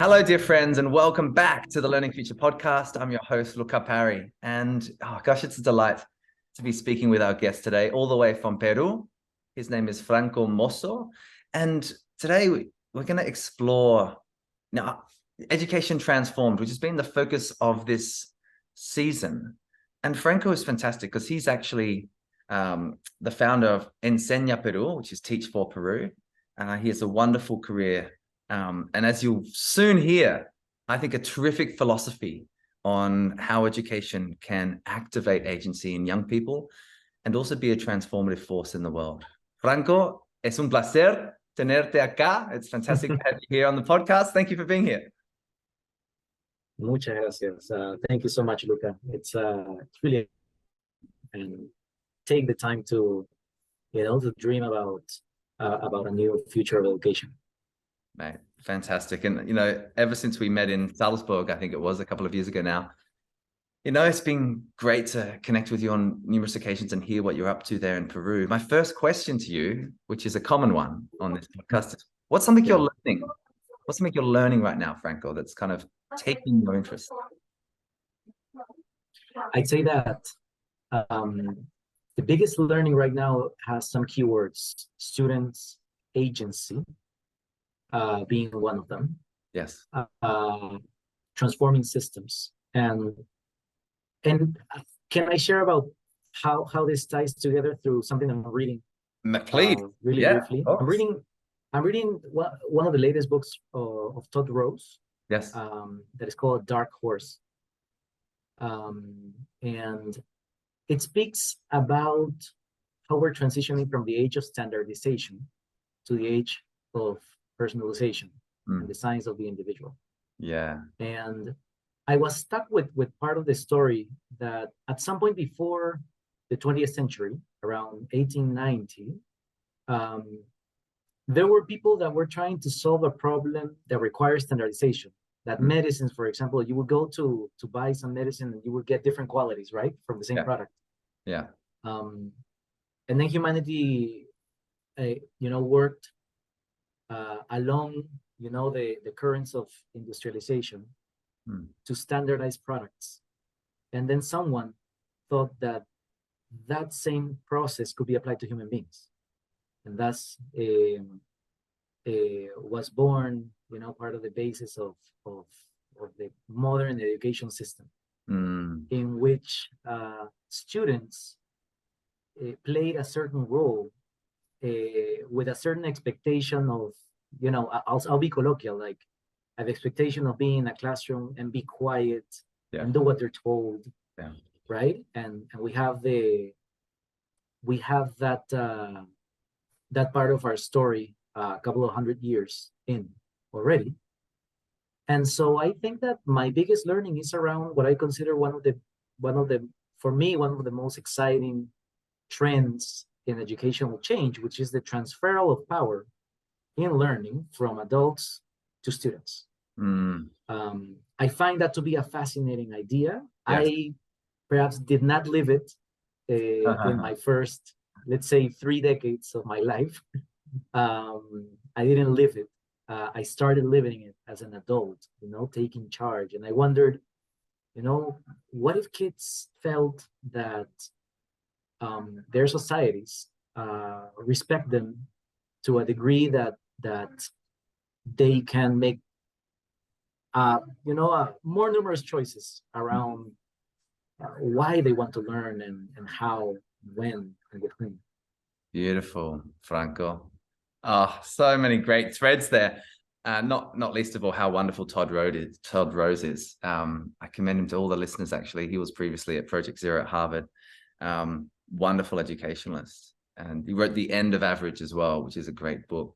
Hello, dear friends, and welcome back to the Learning Future podcast. I'm your host, Luca Parry, and oh gosh, it's a delight to be speaking with our guest today, all the way from Peru. His name is Franco Mosso, and today we're going to explore now education transformed, which has been the focus of this season. And Franco is fantastic because he's actually the founder of Enseña Peru, which is Teach for Peru. He has a wonderful career. And as you'll soon hear, I think a terrific philosophy on how education can activate agency in young people and also be a transformative force in the world. Franco, es un placer tenerte acá. It's fantastic to have you here on the podcast. Thank you for being here. Muchas gracias. Thank you so much, Luca. It's really and take the time to to dream about a new future of education. Mate, fantastic. And ever since we met in Salzburg, I think it was a couple of years ago now, it's been great to connect with you on numerous occasions and hear what you're up to there in Peru. My first question to you, which is a common one on this podcast, is what's something you're learning? What's something you're learning right now, Franco, that's kind of taking your interest? I'd say that the biggest learning right now has some keywords: students, agency, being one of them. Yes. Transforming systems. And can I share about how this ties together through something I'm reading? Please. Really briefly. I'm reading one of the latest books of Todd Rose. Yes. That is called Dark Horse. And it speaks about how we're transitioning from the age of standardization to the age of personalization, the science of the individual. Yeah. And I was stuck with part of the story that at some point before the 20th century, around 1890, there were people that were trying to solve a problem that requires standardization. That medicines, for example, you would go to buy some medicine and you would get different qualities, right, from the same product. Yeah. And then humanity, worked along, the currents of industrialization to standardize products. And then someone thought that that same process could be applied to human beings. And thus was born, part of the basis of the modern education system, in which students played a certain role with a certain expectation of, I'll be colloquial, like an expectation of being in a classroom and be quiet and do what they're told, right? And we have that part of our story a couple of 100 years in already. And so I think that my biggest learning is around what I consider one of the most exciting trends in educational change, which is the transferal of power in learning from adults to students. I find that to be a fascinating idea. Yes. I perhaps did not live it in my first, let's say, 3 decades of my life. I didn't live it. I started living it as an adult, taking charge. And I wondered, what if kids felt that their societies respect them to a degree that they can make more numerous choices around why they want to learn and how, when, and with whom. Beautiful, Franco. Oh, so many great threads there. Not least of all how wonderful Todd Rose is. I commend him to all the listeners, actually. He was previously at Project Zero at Harvard. Wonderful educationalist. And he wrote The End of Average as well, which is a great book.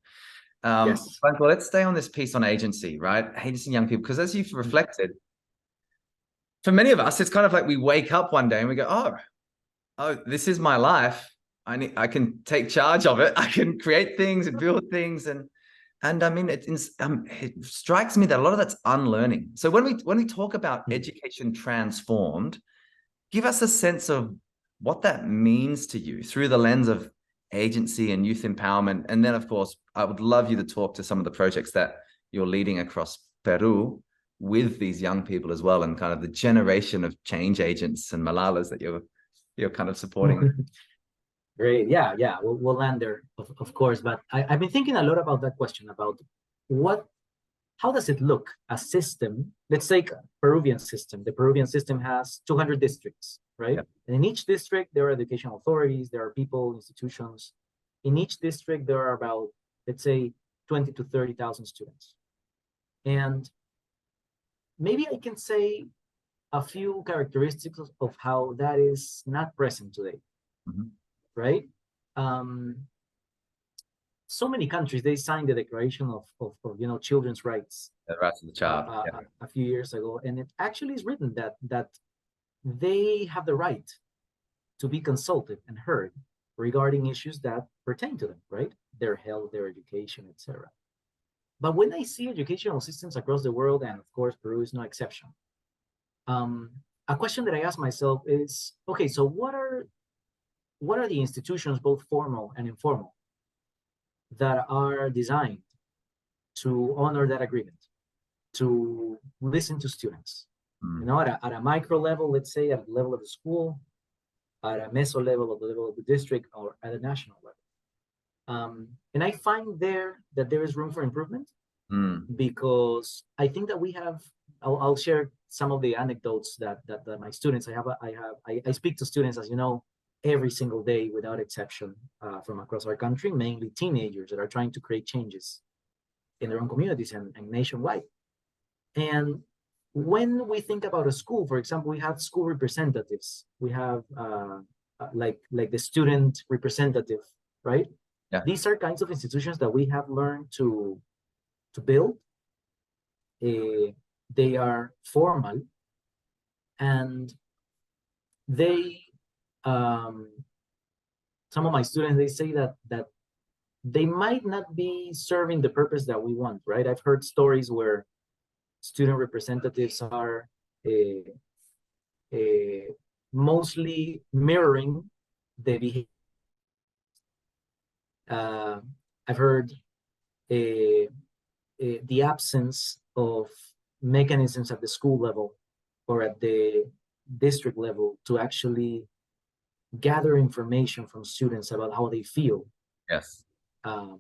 Yes. Franco, let's stay on this piece on agency, right? Agency in young people, because as you've reflected, for many of us, it's kind of like we wake up one day and we go, oh, this is my life. I can take charge of it. I can create things and build things. And I mean, it strikes me that a lot of that's unlearning. So when we talk about education transformed, give us a sense of what that means to you through the lens of agency and youth empowerment. And then, of course, I would love you to talk to some of the projects that you're leading across Peru with these young people as well, and kind of the generation of change agents and Malalas that you're kind of supporting. Great. Yeah, we'll land there, of course. But I've been thinking a lot about that question about how does it look, a system? Let's take Peruvian system. The Peruvian system has 200 districts, right? Yep. And in each district, there are educational authorities, there are people, institutions. In each district, there are about, let's say, 20 to 30,000 students. And maybe I can say a few characteristics of how that is not present today, right? So many countries, they signed the Declaration of children's rights. The rights of the child. A few years ago, and it actually is written that they have the right to be consulted and heard regarding issues that pertain to them, right? Their health, their education, etc. But when I see educational systems across the world, and of course Peru is no exception, a question that I ask myself is, okay, so what are the institutions, both formal and informal, that are designed to honor that agreement, to listen to students? You know, at a micro level, let's say at the level of the school, at a meso level, at the level of the district, or at a national level. And I find that there is room for improvement, because I think that we have, I'll share some of the anecdotes that my students, I speak to students, as you know, every single day without exception, from across our country, mainly teenagers that are trying to create changes in their own communities and nationwide. And when we think about a school, for example, we have school representatives. We have like the student representative, right? Yeah. These are kinds of institutions that we have learned to build. They are formal, and they, some of my students, they say that they might not be serving the purpose that we want, right? I've heard stories where student representatives are mostly mirroring the behavior. I've heard the absence of mechanisms at the school level or at the district level to actually gather information from students about how they feel. Yes. Of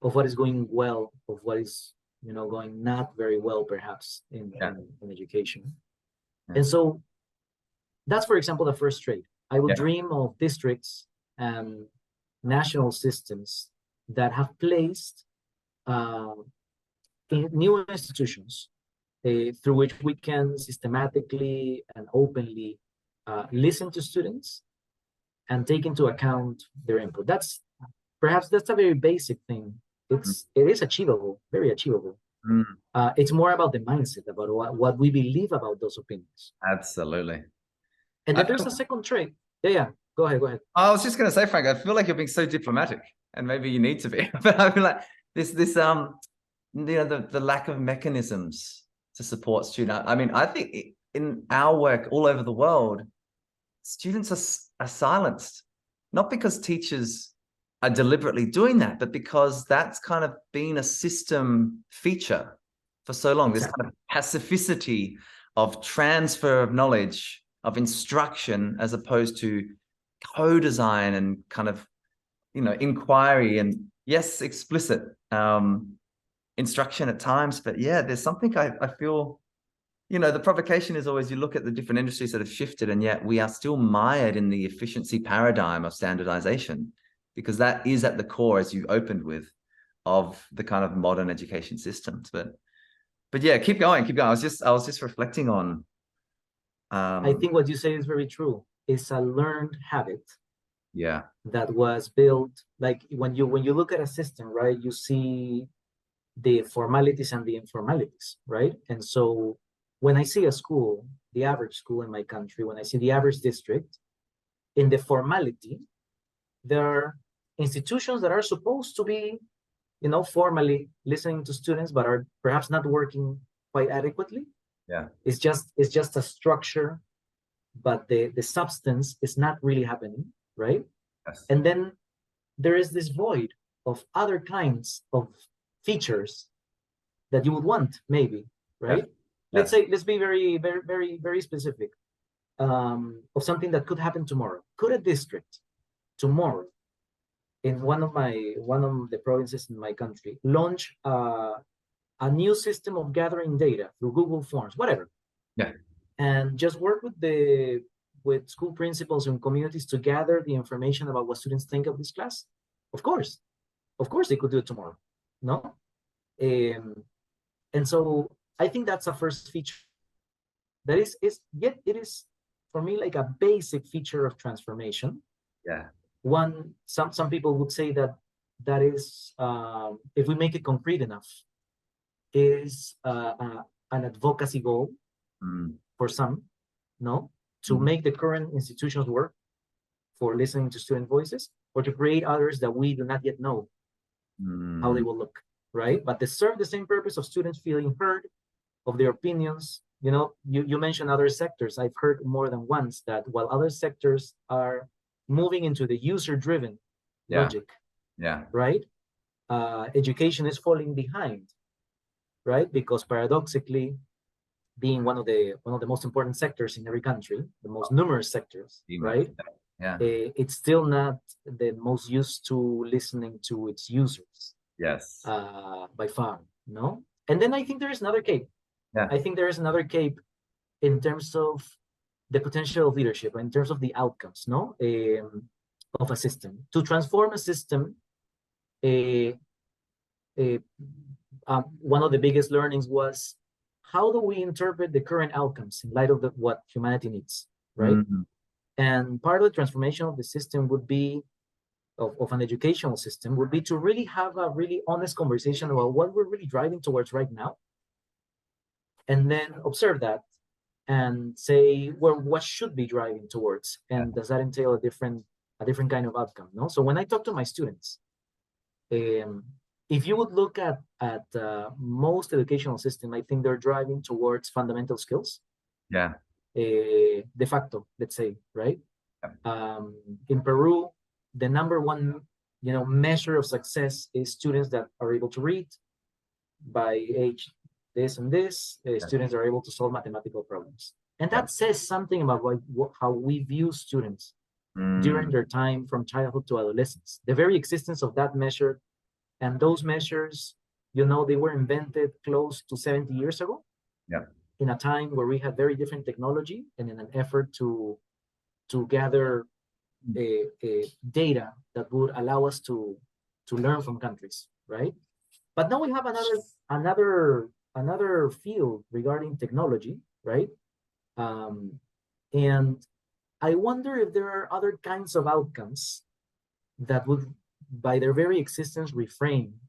what is going well, of what is going not very well, perhaps in education. Yeah. And so that's, for example, the first trait. I would dream of districts and national systems that have placed new institutions through which we can systematically and openly listen to students and take into account their input. That's a very basic thing. It is achievable, very achievable. It's more about the mindset, about what we believe about those opinions. Absolutely. And then there's a second trait. Yeah. Go ahead. I was just going to say, Frank, I feel like you're being so diplomatic, and maybe you need to be. But I feel like this the lack of mechanisms to support students. I mean, I think in our work all over the world, students are silenced, not because teachers are deliberately doing that, but because that's kind of been a system feature for so long. Exactly. This kind of pacificity of transfer of knowledge, of instruction, as opposed to co-design and kind of, inquiry and, yes, explicit instruction at times. But yeah, there's something I feel, the provocation is always, you look at the different industries that have shifted, and yet we are still mired in the efficiency paradigm of standardization, because that is at the core, as you opened with, of the kind of modern education systems. But yeah, keep going. I was just reflecting on. I think what you say is very true. It's a learned habit. Yeah. That was built, like when you look at a system, right? You see the formalities and the informalities, right? And so when I see a school, the average school in my country, when I see the average district, in the formality, there are institutions that are supposed to be, formally listening to students, but are perhaps not working quite adequately. Yeah. It's just a structure, but the substance is not really happening, right? Yes. And then there is this void of other kinds of features that you would want, maybe, right? Yes. Let's be very specific, of something that could happen tomorrow. Could a district tomorrow in one of the provinces in my country launch a new system of gathering data through Google Forms, whatever, Yeah. and just work with school principals and communities to gather the information about what students think of this class? Of course they could do it tomorrow, no? And so I think that's a first feature that is yet it is for me like a basic feature of transformation. Yeah. Some people would say that is, if we make it concrete enough, is an advocacy goal for some, no, to make the current institutions work for listening to student voices, or to create others that we do not yet know how they will look, right? But they serve the same purpose of students feeling heard, of their opinions. You know, you mentioned other sectors. I've heard more than once that while other sectors are moving into the user-driven logic, right? Education is falling behind, right? Because paradoxically, being one of the most important sectors in every country, the most numerous sectors, right? It's still not the most used to listening to its users. Yes. By far, no? And then I think there is another cape. I think there is another cape in terms of the potential of leadership, in terms of the outcomes, no? Of a system. To transform a system, one of the biggest learnings was, how do we interpret the current outcomes in light of what humanity needs, right? And part of the transformation of the system would be, of an educational system, would be to really have a really honest conversation about what we're really driving towards right now, and then observe that and say, well, what should be driving towards, and does that entail a different kind of outcome, no? So when I talk to my students, if you would look at most educational system, I think they're driving towards fundamental skills. De facto, let's say, right? In Peru, the number one, measure of success is students that are able to read by age this and this. Students are able to solve mathematical problems, and that says something about how we view students during their time from childhood to adolescence. The very existence of that measure, and those measures, they were invented close to 70 years ago. In a time where we had very different technology, and in an effort to gather data that would allow us to learn from countries, right? But now we have another field regarding technology, right? And I wonder if there are other kinds of outcomes that would, by their very existence, reframe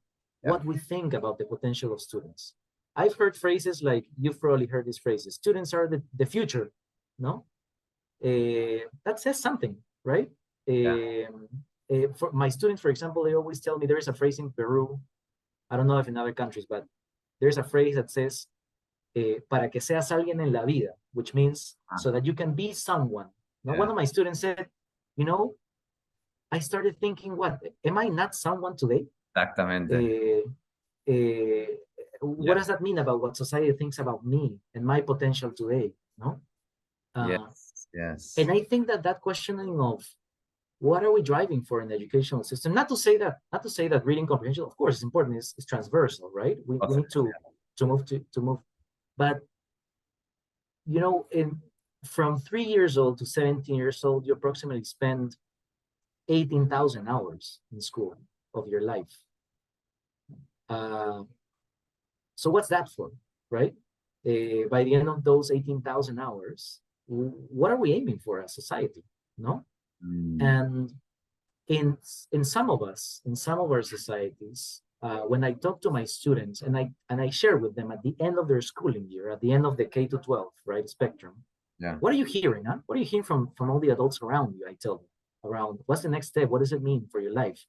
what we think about the potential of students. I've heard phrases like, you've probably heard these phrases, students are the future, no? That says something, right? For my students, for example, they always tell me, there is a phrase in Peru, I don't know if in other countries, but there's a phrase that says, para que seas alguien en la vida, which means so that you can be someone. Now, one of my students said, I started thinking, what, am I not someone today? Exactamente. What does that mean about what society thinks about me and my potential today? No? Yes. And I think that questioning of what are we driving for in the educational system? Not to say that reading comprehension, of course, is important. It's transversal, right? We need to move. But from 3 years old to 17 years old, you approximately spend 18,000 hours in school of your life. So what's that for, right? By the end of those 18,000 hours, what are we aiming for as society, no? And in some of our societies, when I talk to my students and I share with them at the end of their schooling year, at the end of the K to 12, right, spectrum, what are you hearing, huh? What are you hearing from all the adults around you? I tell them, around what's the next step? What does it mean for your life?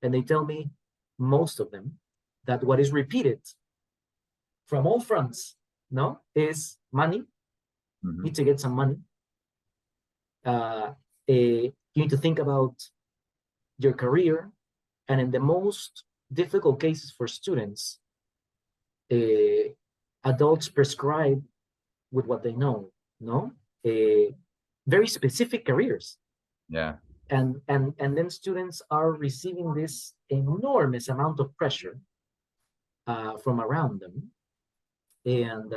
And they tell me, most of them, that what is repeated from all fronts, no, is money. You need to get some money. You need to think about your career, and in the most difficult cases for students, adults prescribe with what they know, no? Very specific careers. Yeah. And then students are receiving this enormous amount of pressure from around them. And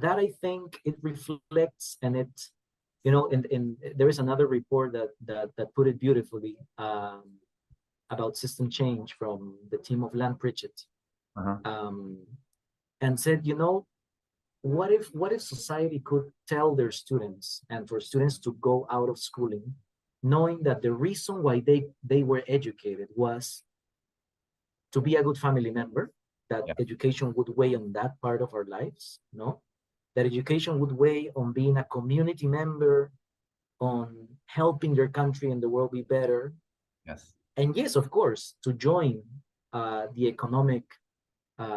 that, I think, it reflects, and it, you know, in there is another report that put it beautifully, about system change from the team of Land Pritchett, and said, you know, what if society could tell their students, and for students to go out of schooling knowing that the reason why they were educated was to be a good family member, that education would weigh on that part of our lives, no? That education would weigh on being a community member, on helping their country and the world be better. Yes. And yes, of course, to join the economic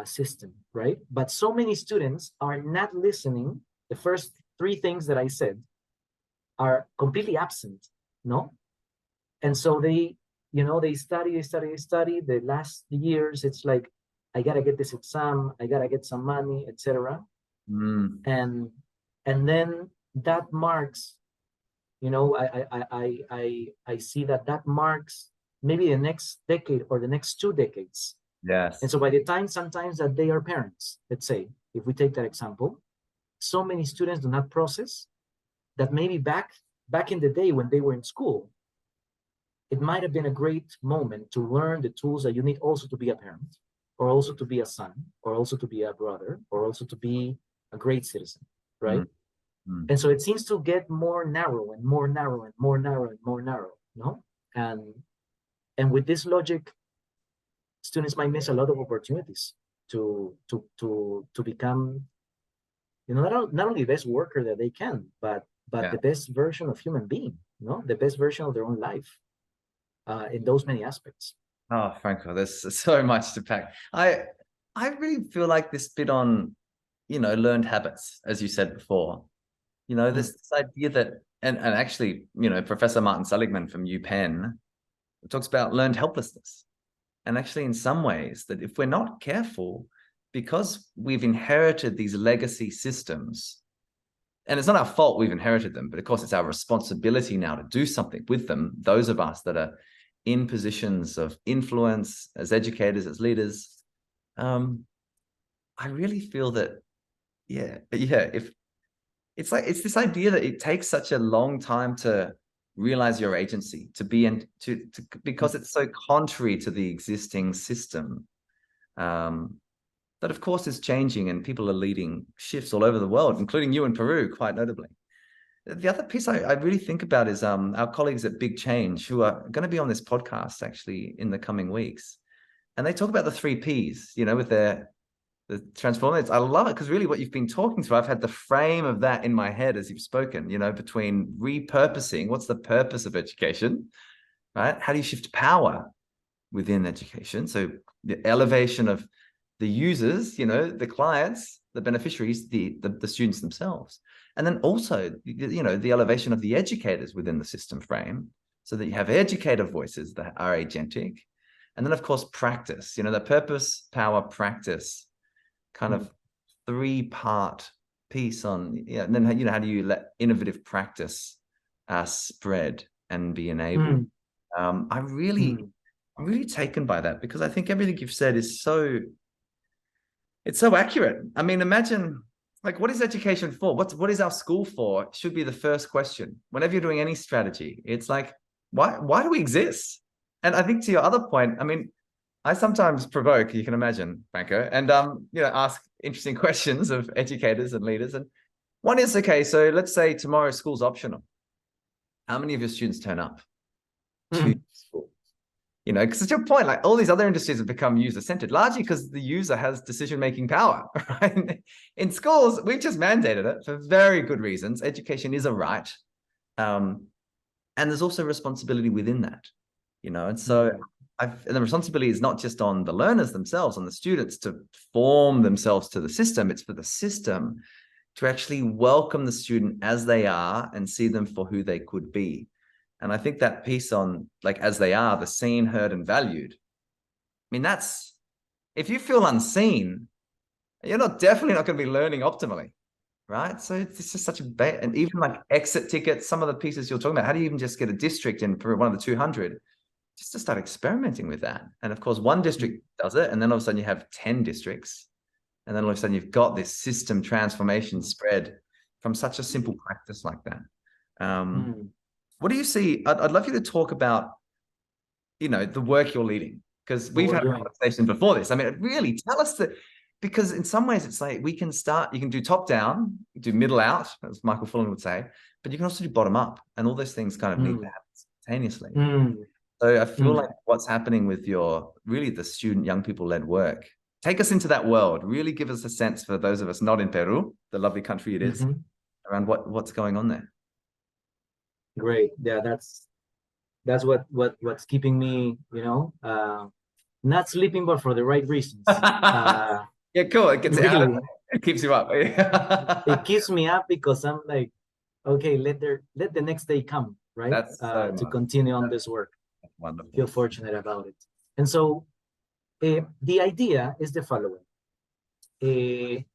system, right? But so many students are not listening. The first three things that I said are completely absent, no? And so they, you know, they study. The last years, it's like, I gotta get this exam, I gotta get some money, etc. And then that marks, you know, I see that marks maybe the next decade or the next 2 decades. Yes. And so by the time sometimes that they are parents, let's say, if we take that example, so many students do not process that maybe back in the day when they were in school, it might have been a great moment to learn the tools that you need also to be a parent, or also to be a son, or also to be a brother, or also to be a great citizen, right? And so it seems to get more narrow and more narrow and more narrow and more narrow, no? And with this logic, students might miss a lot of opportunities to become, you know, not only the best worker that they can, but the best version of human being, you know, the best version of their own life, in those many aspects. Oh, Franco, there's so much to pack. I really feel like this bit on, you know, learned habits, as you said before, you know, this idea that, and actually, you know, Professor Martin Seligman from UPenn talks about learned helplessness. And actually, in some ways, that if we're not careful, because we've inherited these legacy systems, and it's not our fault we've inherited them, but of course, it's our responsibility now to do something with them, those of us that are in positions of influence as educators, as leaders. I really feel that, if it's like, it's this idea that it takes such a long time to realize your agency, to be in, to because it's so contrary to the existing system, that of course is changing, and people are leading shifts all over the world, including you in Peru, quite notably. The other piece I really think about is our colleagues at Big Change, who are going to be on this podcast actually in the coming weeks. And they talk about the 3 Ps, you know, with the transformers. I love it, because really what you've been talking through, I've had the frame of that in my head as you've spoken, you know, between repurposing, what's the purpose of education, right? How do you shift power within education? So the elevation of the users, you know, the clients, the beneficiaries, the students themselves. And then also, you know, the elevation of the educators within the system frame, so that you have educator voices that are agentic. And then, of course, practice, you know, the purpose, power, practice, kind of 3-part piece on, and then, you know, how do you let innovative practice spread and be enabled? I'm really taken by that, because I think everything you've said is it's so accurate. I mean, imagine, like, what is education for? What is our school for? It should be the first question. Whenever you're doing any strategy, it's like, why do we exist? And I think, to your other point, I mean, I sometimes provoke, you can imagine, Franco, and you know, ask interesting questions of educators and leaders. And one is, okay, so let's say tomorrow school's optional. How many of your students turn up to school? You know, because it's your point, like all these other industries have become user-centered, largely because the user has decision-making power, right? In schools, we've just mandated it for very good reasons. Education is a right. And there's also responsibility within that, you know, and so and the responsibility is not just on the learners themselves, on the students to form themselves to the system. It's for the system to actually welcome the student as they are and see them for who they could be. And I think that piece on, like, as they are, the seen, heard, and valued. I mean, that's, if you feel unseen, You're definitely not going to be learning optimally, right? So it's just such a bait. And even like exit tickets, some of the pieces you're talking about, how do you even just get a district in for one of the 200? Just to start experimenting with that. And of course, one district does it, and then all of a sudden you have 10 districts. And then all of a sudden you've got this system transformation spread from such a simple practice like that. What do you see? I'd love you to talk about, the work you're leading, because we've had a conversation before this. I mean, really tell us that, because in some ways it's like you can do top down, you do middle out, as Michael Fullan would say, but you can also do bottom up, and all those things kind of need to happen simultaneously. So I feel like what's happening with the student, young people led work. Take us into that world. Really give us a sense, for those of us not in Peru, the lovely country it is, around what's going on there. Great. Yeah, that's what's keeping me, not sleeping, but for the right reasons. Yeah, cool. It keeps you up. It keeps me up because I'm like, okay, let the next day come, right? That's to continue on this work. Wonderful. Feel fortunate about it. And so the idea is the following. Being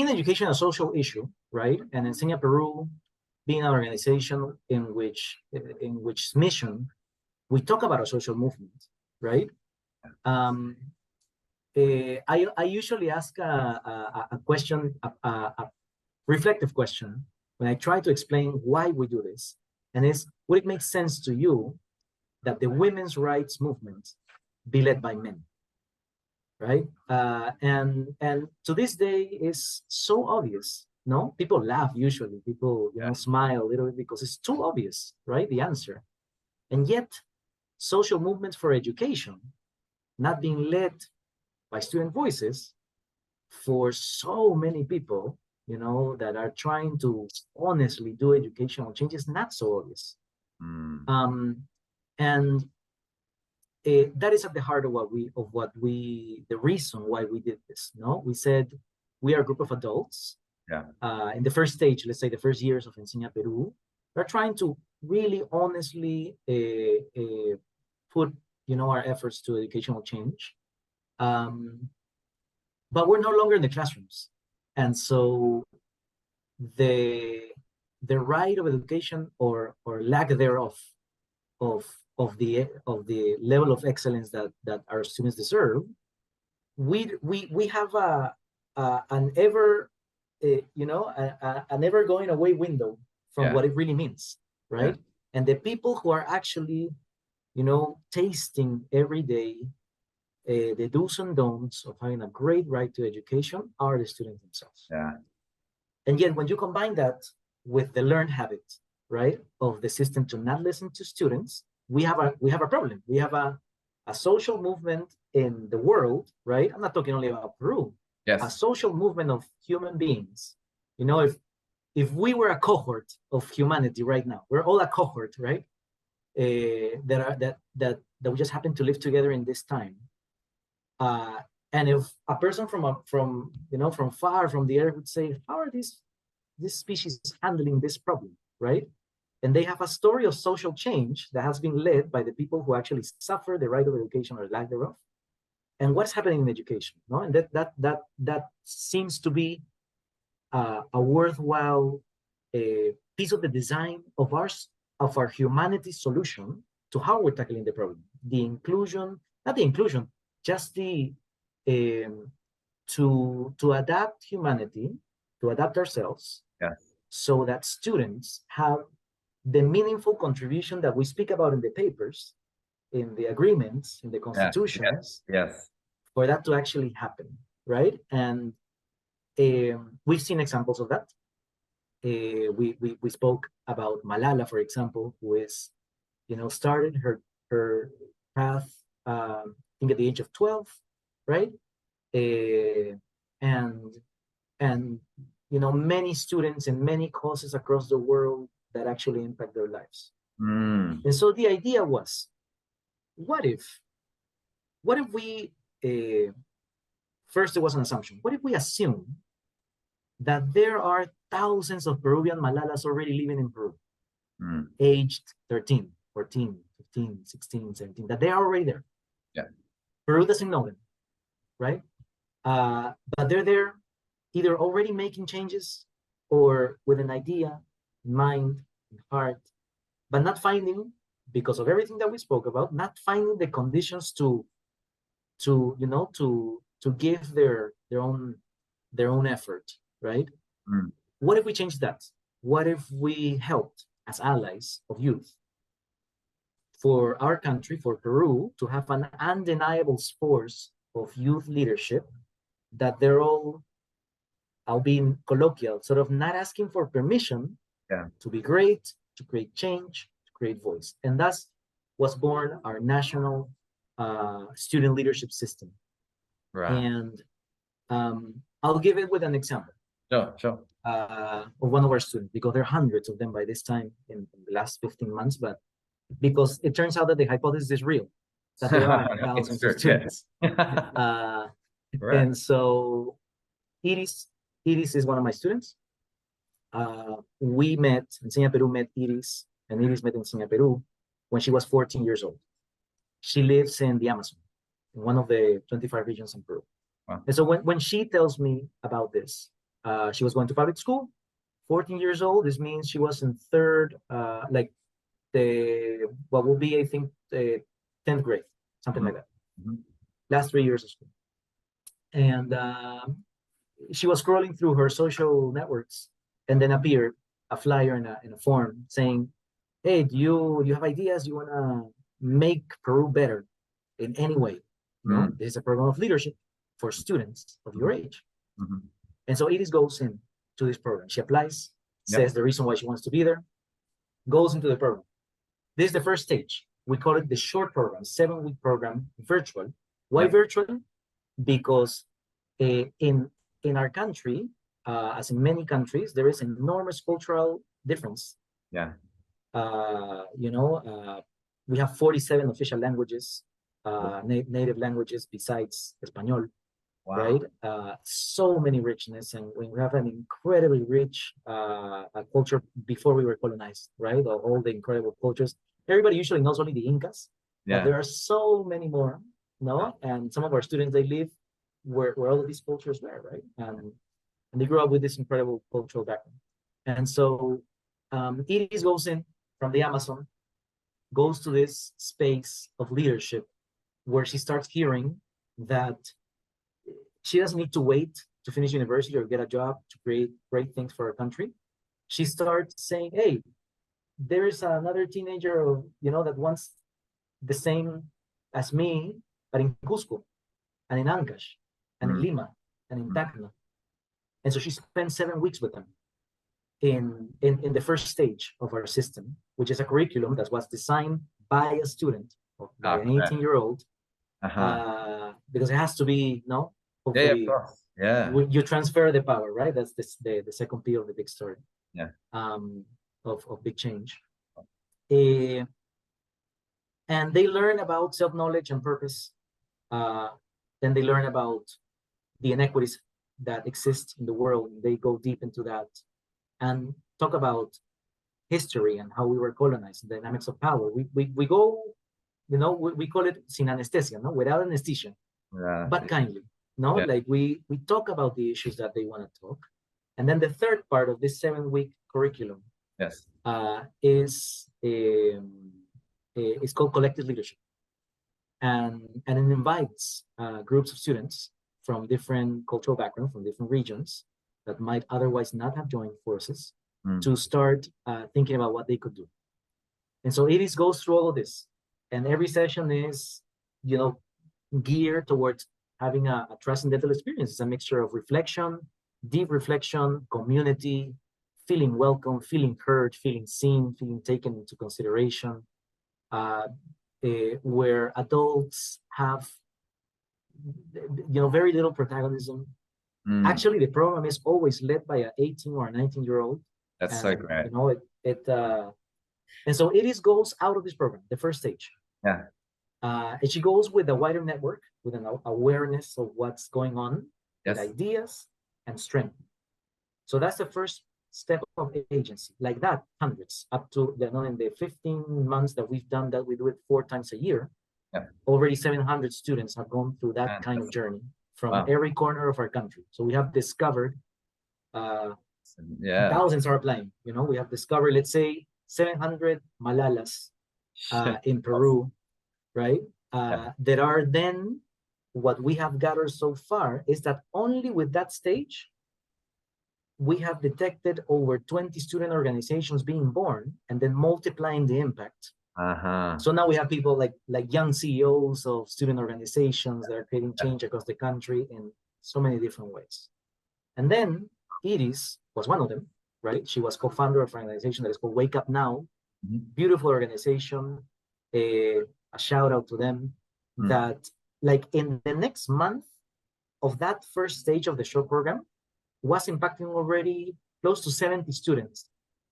education a social issue, right? And Enseña Peru being an organization in which mission we talk about a social movement, right? I usually ask a question, a reflective question, when I try to explain why we do this, and would it make sense to you that the women's rights movement be led by men, right? And to this day is so obvious. No, people laugh usually. People smile a little bit because it's too obvious, right? The answer, and yet social movements for education not being led by student voices for so many people, that are trying to honestly do educational change is not so obvious. And that is at the heart of the reason why we did this. No, we said we are a group of adults. In the first stage, let's say the first years of Enseña Peru, we're trying to really honestly put our efforts to educational change. But we're no longer in the classrooms, and so the right of education or lack thereof of the level of excellence that our students deserve, we have an ever an ever going away window from what it really means, right? And the people who are actually tasting every day the do's and don'ts of having a great right to education are the students themselves. And yet when you combine that with the learned habit, right, of the system to not listen to students, we have a problem. We have a social movement in the world, right? I'm not talking only about Peru. A social movement of human beings. If we were a cohort of humanity right now, we're all a cohort, right? That we just happen to live together in this time. And if a person from far from the earth would say, how are this species handling this problem, right? And they have a story of social change that has been led by the people who actually suffer the right of education or lack thereof. And what's happening in education, no? And that seems to be a worthwhile piece of the design of our humanity solution to how we're tackling the problem. The inclusion, not the inclusion, just the to adapt humanity, to adapt ourselves, so that students have the meaningful contribution that we speak about in the papers, in the agreements, in the constitutions, for that to actually happen, right? And we've seen examples of that. We spoke about Malala, for example, who is, started her path, I think at the age of 12, right? And many students in many causes across the world that actually impact their lives. And so the idea was, what if we, first there was an assumption, what if we assume that there are thousands of Peruvian Malalas already living in Peru, aged 13, 14, 15, 16, 17, that they are already there. Peru doesn't know them, right? But they're there either already making changes or with an idea in mind, in heart, but not finding, because of everything that we spoke about, not finding the conditions to give their own effort, right? What if we change that? What if we helped as allies of youth for our country, for Peru, to have an undeniable force of youth leadership, that they're all, I'll be colloquial, sort of not asking for permission to be great, to create change, to create voice. And that's was born our national student leadership system. Right. And I'll give it with an example. Sure. Of one of our students, because there are hundreds of them by this time in the last 15 months, but because it turns out that the hypothesis is real, that there are thousands of students. And so Iris is one of my students. We met, Enseña Peru met Iris, and Iris met Enseña Peru when she was 14 years old. She lives in the Amazon, in one of the 25 regions in Peru. Wow. And so when she tells me about this, she was going to public school, 14 years old. This means she was in third, what will be, I think, 10th grade, something like that. Last 3 years of school. And she was scrolling through her social networks, and then appeared a flyer in a form saying, hey, do you have ideas? Do you want to make Peru better in any way? No, this is a program of leadership for students of your age. And so Iris goes into this program. She applies, says the reason why she wants to be there, goes into the program. This is the first stage. We call it the short program, 7-week program, virtual. Why virtual? Because in our country, as in many countries, there is enormous cultural difference. We have 47 official languages, native languages besides Espanol. Right? So many richness, and we have an incredibly rich culture before we were colonized, right? All the incredible cultures. Everybody usually knows only the Incas, but there are so many more, no? And some of our students, they live where all of these cultures were, right? And they grew up with this incredible cultural background. And so Iris goes in from the Amazon, goes to this space of leadership where she starts hearing that she doesn't need to wait to finish university or get a job to create great things for her country. She starts saying, hey, there's another teenager, that wants the same as me, but in Cusco, and in Ancash, and in Lima, and in Tacna. And so she spent 7 weeks with them in the first stage of our system, which is a curriculum that was designed by a student, by an 18-year-old, because it has to be, hopefully, of course. You transfer the power, right? That's the second P of the big story. Of big change. And they learn about self-knowledge and purpose. Then they learn about the inequities that exist in the world. They go deep into that and talk about history and how we were colonized, the dynamics of power. We go, we call it sin anesthesia, without anesthesia, but kindly. Like we talk about the issues that they want to talk. And then the third part of this 7-week curriculum is called collective leadership. And it invites groups of students from different cultural backgrounds, from different regions that might otherwise not have joined forces to start thinking about what they could do. And so Iris goes through all of this. And every session is, geared towards having a transcendental experience. It's a mixture of reflection, deep reflection, community, feeling welcome, feeling heard, feeling seen, feeling taken into consideration, where adults have, very little protagonism. Actually, the program is always led by an 18 or a 19-year-old. That's so great. And so Iris goes out of this program, the first stage. And she goes with a wider network, with an awareness of what's going on, with ideas and strength. So that's the first step of agency. Like that, hundreds, up to in the 15 months that we've done that, we do it 4 times a year. Already 700 students have gone through that kind of journey from every corner of our country. So we have discovered, thousands are applying. You know, we have discovered, let's say, 700 Malalas in Peru, right? There are then, what we have gathered so far is that only with that stage, we have detected over 20 student organizations being born and then multiplying the impact. So now we have people like young CEOs of student organizations that are creating change across the country in so many different ways. And then Iris was one of them, right? She was co-founder of an organization that is called Wake Up Now. Beautiful organization. A shout out to them. That like in the next month of that first stage of the short program was impacting already close to 70 students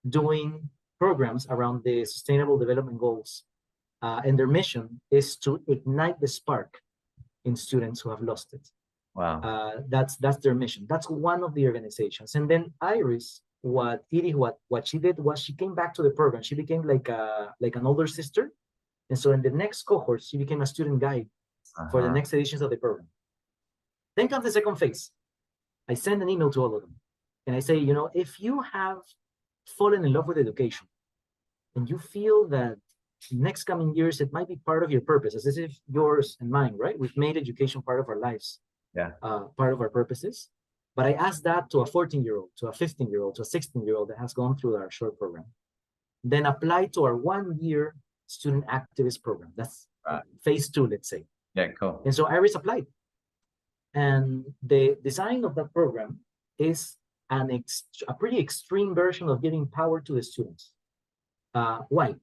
doing programs around the Sustainable Development Goals. And their mission is to ignite the spark in students who have lost it. Wow. That's their mission. That's one of the organizations. And then Iris, what she did was she came back to the program. She became like an older sister. And so in the next cohort, she became a student guide for the next editions of the program. Then comes the second phase. I send an email to all of them. And I say, you know, if you have fallen in love with education and you feel that next coming years, it might be part of your purpose, as if yours and mine, right? We've made education part of our lives, part of our purposes. But I asked that to a 14-year-old, to a 15-year-old, to a 16-year-old that has gone through our short program. Then apply to our 1-year student activist program. That's phase 2, let's say. Yeah, cool. And so Iris applied. And the design of that program is a pretty extreme version of giving power to the students. Why?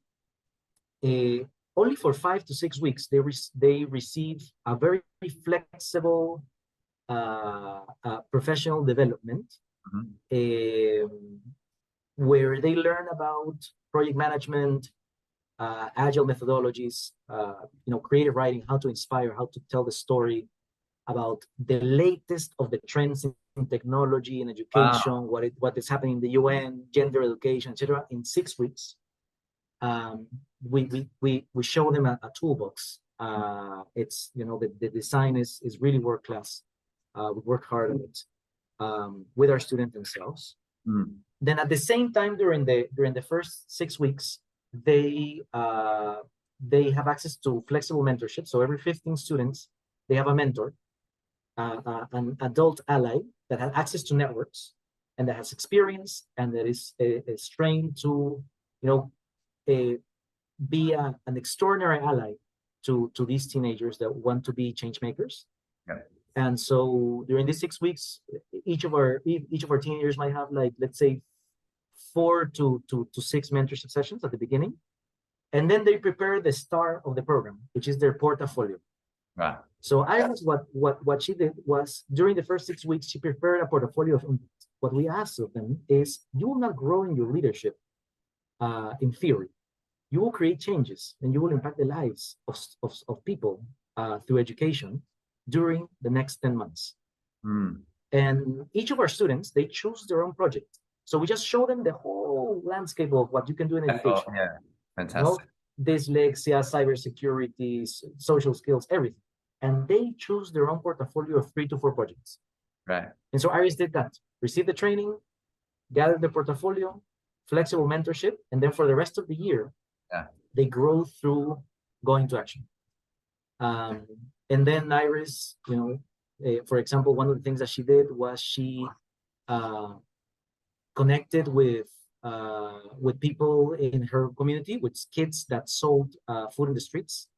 Only for 5 to 6 weeks, they receive a very flexible professional development where they learn about project management, agile methodologies, creative writing, how to inspire, how to tell the story about the latest of the trends in technology and education, what is happening in the UN, gender education, etc. In 6 weeks, we show them a toolbox. It's the design is really world class. We work hard on it with our students themselves. Then at the same time, during the first 6 weeks, they have access to flexible mentorship. So every 15 students, they have a mentor, an adult ally that has access to networks and that has experience and that is trained to, be an extraordinary ally to these teenagers that want to be change makers. And so during these 6 weeks, each of our teenagers might have, like, let's say 4 to 6 mentorship sessions at the beginning. And then they prepare the star of the program, which is their portfolio. Right. So Iris, what she did was, during the first 6 weeks, she prepared a portfolio of impact. What we asked of them is, you will not grow in your leadership in theory. You will create changes and you will impact the lives of people through education during the next 10 months. And each of our students, they choose their own project. So we just show them the whole landscape of what you can do in education. Oh, yeah, fantastic. Dyslexia, cybersecurity, social skills, everything. And they choose their own portfolio of 3 to 4 projects. Right. And so Iris did that. Received the training, gathered the portfolio, flexible mentorship, and then for the rest of the year, they grow through going to action. And then Iris, for example, one of the things that she did was she connected with people in her community, with kids that sold food in the streets.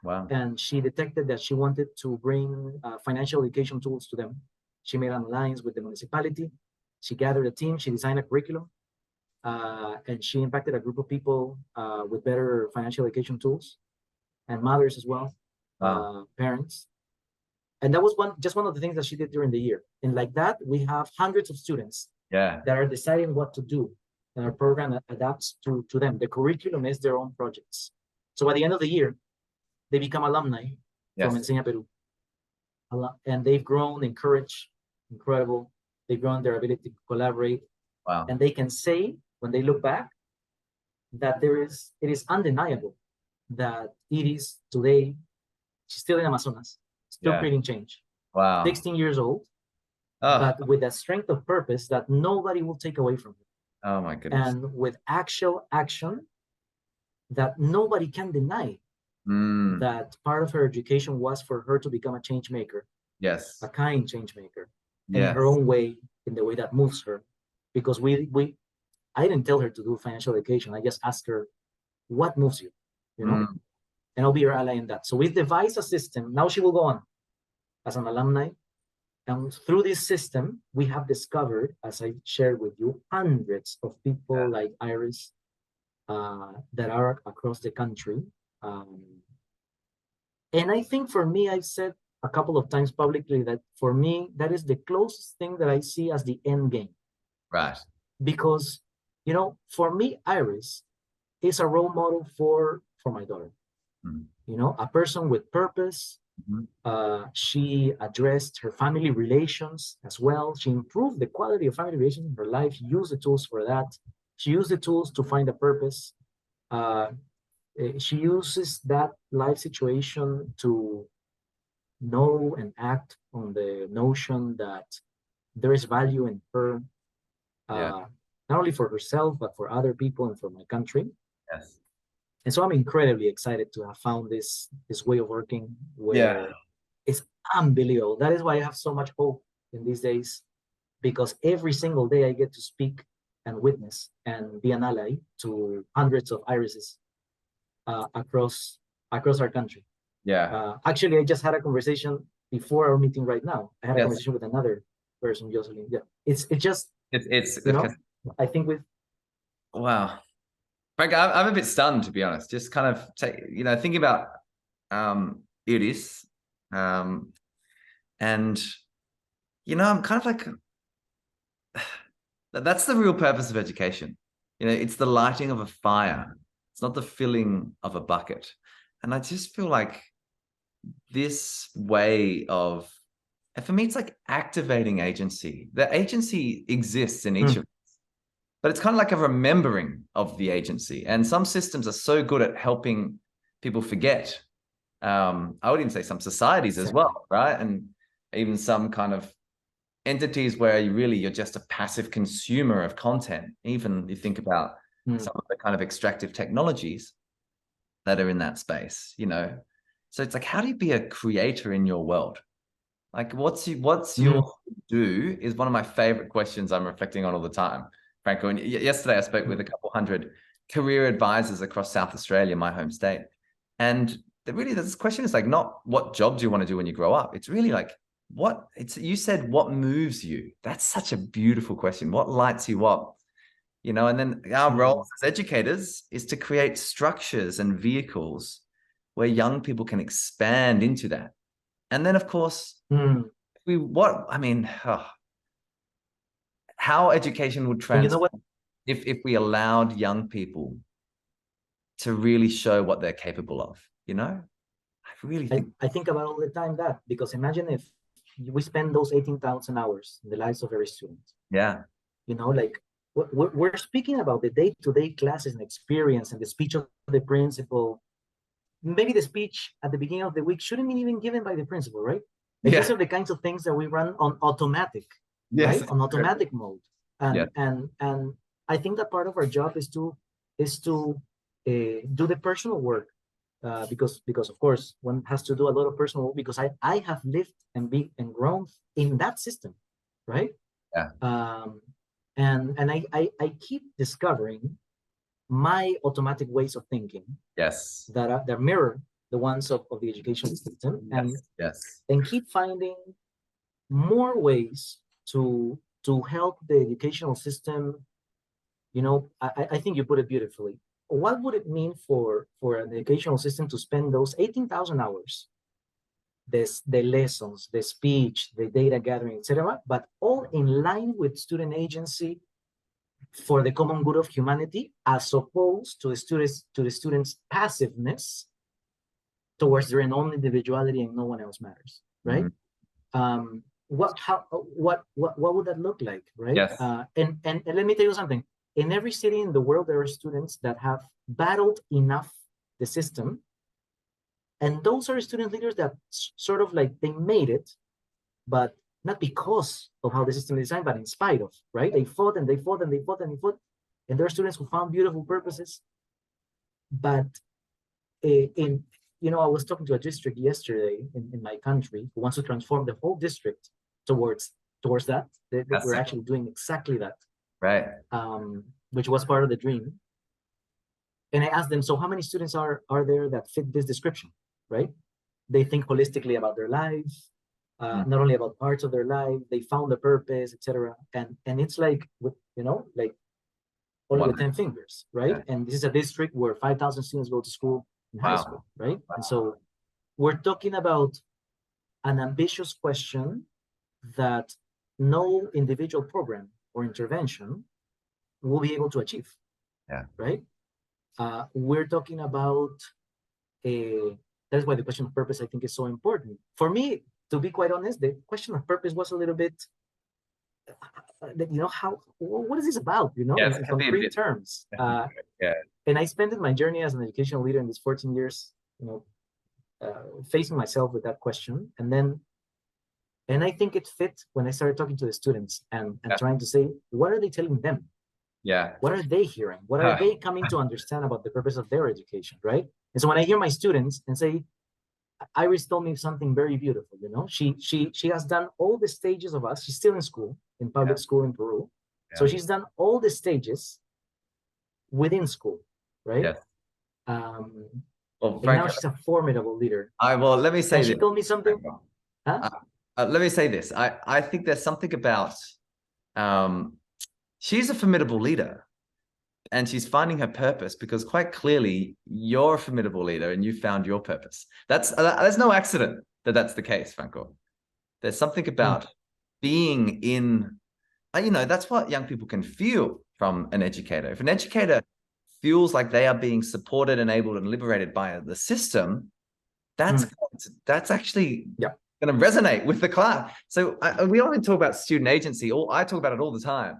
Wow. And she detected that she wanted to bring financial education tools to them. She made an alliance with the municipality. She gathered a team. She designed a curriculum. And she impacted a group of people with better financial education tools, and mothers as well, parents. And that was just one of the things that she did during the year. And like that, we have hundreds of students that are deciding what to do. And our program adapts to them. The curriculum is their own projects. So at the end of the year, they become alumni from Enseña Peru. And they've grown, encouraged, incredible. They've grown their ability to collaborate. Wow. And they can say, when they look back, that it is undeniable that it is today, she's still in Amazonas, still creating change. Wow. 16 years old, Oh, but with a strength of purpose that nobody will take away from her. oh my goodness. And with actual action that nobody can deny, that part of her education was for her to become a change maker, Yes. a kind change maker, in Yes. her own way, in the way that moves her. Because I didn't tell her to do financial education. I just asked her, what moves you, you know? And I'll be your ally in that. So we've devised a system. Now she will go on as an alumni. And through this system, we have discovered, as I shared with you, hundreds of people like Iris that are across the country. And I think for me, I've said a couple of times publicly that for me, that is the closest thing that I see as the end game. Right. Because, you know, for me, Iris is a role model for my daughter. You know, a person with purpose. She addressed her family relations as well. She improved the quality of family relations in her life. She used the tools for that. She used the tools to find a purpose. She uses that life situation to know and act on the notion that there is value in her, not only for herself, but for other people and for my country. Yes. And so I'm incredibly excited to have found this way of working where it's unbelievable. That is why I have so much hope in these days, because every single day I get to speak and witness and be an ally to hundreds of irises across our country. Actually, I just had a conversation before our meeting right now. I had a conversation with another person, Jocelyn. It's you know, I think with wow. Frank, I'm a bit stunned, to be honest. Just kind of thinking about Iris, and I'm kind of like, that's the real purpose of education. It's the lighting of a fire. It's not the filling of a bucket. And I just feel like this way of, and for me, it's like activating agency. The agency exists in each of us. But it's kind of like a remembering of the agency. And some systems are so good at helping people forget. I would even say some societies as well, right? And even some kind of entities where you're just a passive consumer of content. Even you think about some of the kind of extractive technologies that are in that space, So it's like, how do you be a creator in your world? Like, what's your do is one of my favorite questions I'm reflecting on all the time. Franco, and yesterday I spoke with a couple hundred career advisors across South Australia, my home state. And this question is like, not what job do you want to do when you grow up? It's really like, you said, what moves you? That's such a beautiful question. What lights you up? And then our role as educators is to create structures and vehicles where young people can expand into that. And then, of course, how education would transform if we allowed young people to really show what they're capable of, I think about all the time that, because imagine if we spend those 18,000 hours in the lives of every student. Like we're speaking about the day-to-day classes and experience and the speech of the principal. Maybe the speech at the beginning of the week shouldn't be even given by the principal, right? These are the kinds of things that we run on automatic, right? On automatic mode. And I think that part of our job is to do the personal work, because of course one has to do a lot of personal work, because I have lived and been and grown in that system, right? And I keep discovering my automatic ways of thinking that mirror the ones of the education system, and keep finding more ways to help the educational system. I think you put it beautifully. What would it mean for an educational system to spend those 18,000 hours, the lessons, the speech, the data gathering, etc., but all in line with student agency for the common good of humanity, as opposed to the students' passiveness towards their own individuality and no one else matters, right? What would that look like, right? And let me tell you something. In every city in the world, there are students that have battled enough the system, and those are student leaders that sort of like they made it, but not because of how the system is designed, but in spite of, right? They fought and they fought and they fought and they fought. And there are students who found beautiful purposes. But I was talking to a district yesterday in my country who wants to transform the whole district towards that. We're actually doing exactly that. Right. Which was part of the dream. And I asked them, so how many students are there that fit this description, right? They think holistically about their lives, not only about parts of their life, they found a purpose, etc. And it's like, like only with 10 fingers, right? Yeah. And this is a district where 5,000 students go to school in high school, right? Wow. And so we're talking about an ambitious question that no individual program or intervention will be able to achieve, right? We're talking about that's why the question of purpose, I think, is so important. For me, to be quite honest, the question of purpose was a little bit, what is this about, in concrete terms? And I spent my journey as an educational leader in these 14 years, facing myself with that question. And I think it fit when I started talking to the students and trying to say, what are they telling them? Yeah. What are they hearing? What are they coming to understand about the purpose of their education, right? And so when I hear my students and say, Iris told me something very beautiful, she has done all the stages of us. She's still in school, in public school in Peru. Yeah. So she's done all the stages within school, right? Yes. Well, Frank, and now she's a formidable leader. Let me say this. She told me something. Let me say this. I think there's something about she's a formidable leader and she's finding her purpose because quite clearly you're a formidable leader and you found your purpose. There's no accident that's the case, Franco. There's something about being in, that's what young people can feel from an educator. If an educator feels like they are being supported, enabled, and liberated by the system, that's actually going to resonate with the class. So we often talk about student agency. I talk about it all the time.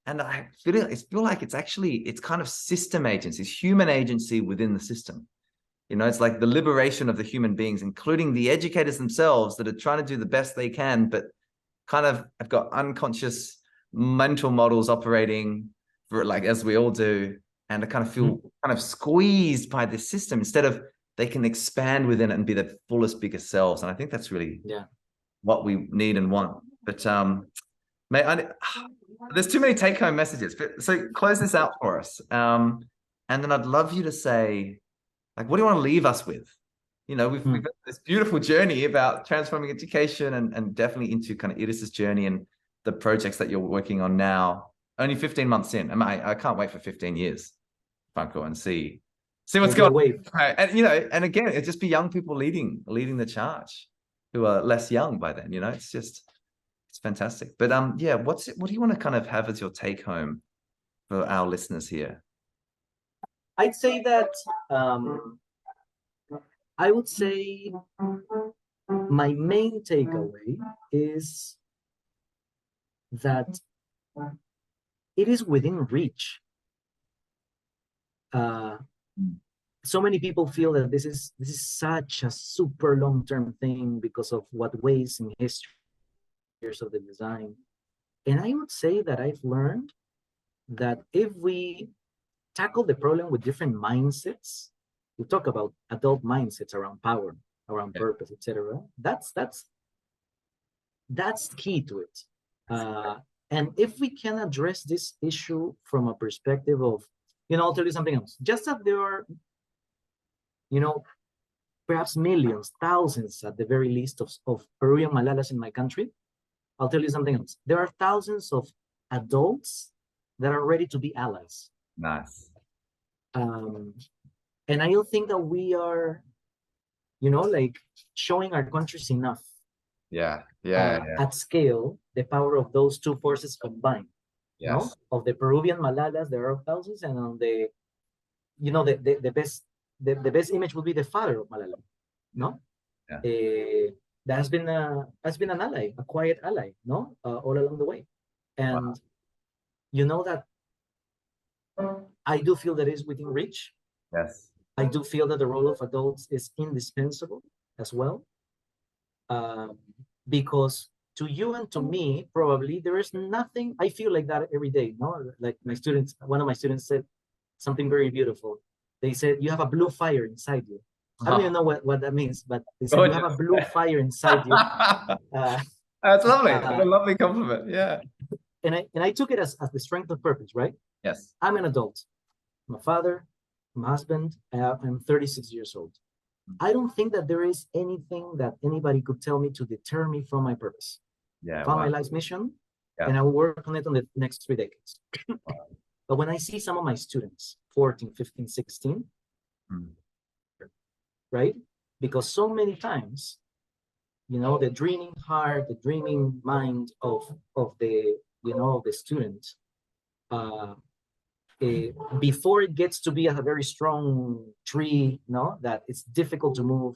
And I feel like it's kind of system agency, it's human agency within the system. It's like the liberation of the human beings, including the educators themselves that are trying to do the best they can, but kind of have got unconscious mental models operating, as we all do, and I kind of feel kind of squeezed by this system instead of they can expand within it and be their fullest, biggest selves. And I think that's really what we need and want. But there's too many take-home messages, so close this out for us. And then I'd love you to say, what do you want to leave us with? We've got this beautiful journey about transforming education and definitely into kind of Iris's journey and the projects that you're working on now. Only 15 months in. I can't wait for 15 years, Franco, and see what's going on. Right. And, and again, it'd just be young people leading the charge who are less young by then, it's fantastic. But what do you want to kind of have as your take home for our listeners here? I'd say that I would say my main takeaway is that it is within reach. So many people feel that this is such a super long-term thing because of what ways in history years of the design. And I would say that I've learned that if we tackle the problem with different mindsets, we talk about adult mindsets around power, around purpose, etc. That's key to it. And if we can address this issue from a perspective of, I'll tell you something else. Just as there are, perhaps millions, thousands at the very least of Peruvian Malalas in my country, I'll tell you something else. There are thousands of adults that are ready to be allies. Nice. And I don't think that we are, showing our countries enough. At scale, the power of those two forces combined. Yes. Of the Peruvian Malalas, there are thousands, and on the, the best image would be the father of Malala. No. Yeah. That has been an ally, a quiet ally, all along the way. And that I do feel that it is within reach. Yes. I do feel that the role of adults is indispensable as well. Because to you and to me, probably there is nothing. I feel like that every day. No, like my students, one of my students said something very beautiful. They said, you have a blue fire inside you. I don't even know what that means, but they said, you have a blue fire inside you. That's lovely. What a lovely compliment. Yeah. And I took it as the strength of purpose, right? Yes. I'm an adult. I'm a father, I'm a husband, I'm 36 years old. I don't think that there is anything that anybody could tell me to deter me from my purpose. Yeah. I found my life's mission, Yeah. and I will work on it on the next 3 decades. But when I see some of my students, 14, 15, 16, right? Because so many times, you know, the dreaming heart, the dreaming mind of the, you know, the student, before it gets to be a very strong tree, no, that it's difficult to move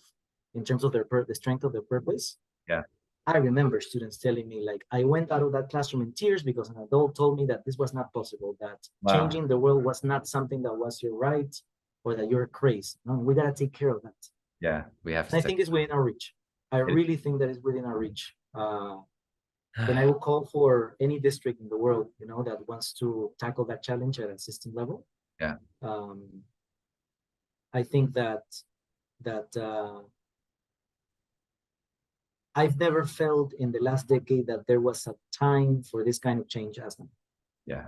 in terms of the strength of their purpose. Yeah. I remember students telling me, like, I went out of that classroom in tears because an adult told me that this was not possible, that changing the world was not something that was your right or that you're crazy. No, we gotta take care of that. Yeah, we have to. And I think it's within our reach. I really think that it's within our reach. And I will call for any district in the world, you know, that wants to tackle that challenge at a system level. Yeah. I think that I've never felt in the last decade that there was a time for this kind of change as now. Yeah.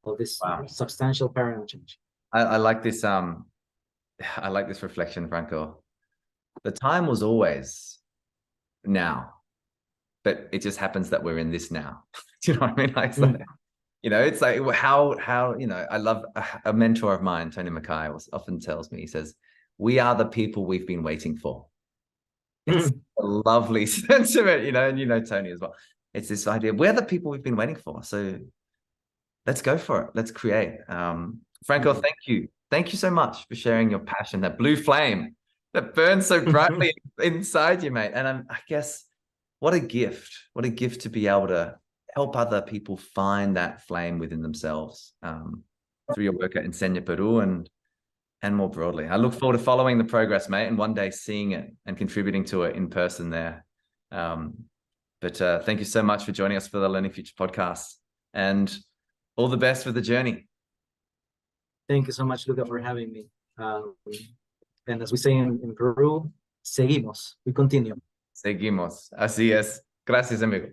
Of this substantial paradigm change. I like this. I like this reflection, Franco. The time was always now, but it just happens that we're in this now. Do you know what I mean? Like, you know, it's like how you know. I love a mentor of mine, Tony Mackay, often tells me. He says, "We are the people we've been waiting for." It's a lovely sentiment, you know, and you know Tony as well. It's this idea, we're the people we've been waiting for. So let's go for it. Let's create. Franco, thank you. Thank you so much for sharing your passion, that blue flame that burns so brightly inside you, mate. And I guess what a gift to be able to help other people find that flame within themselves through your work at Enseña Peru and more broadly. I look forward to following the progress, mate, and one day seeing it and contributing to it in person there. But thank you so much for joining us for the Learning Future podcast, and all the best for the journey. Thank you so much, Luca, for having me. And as we say in Peru, seguimos, we continue. Seguimos. Así es. Gracias, amigo.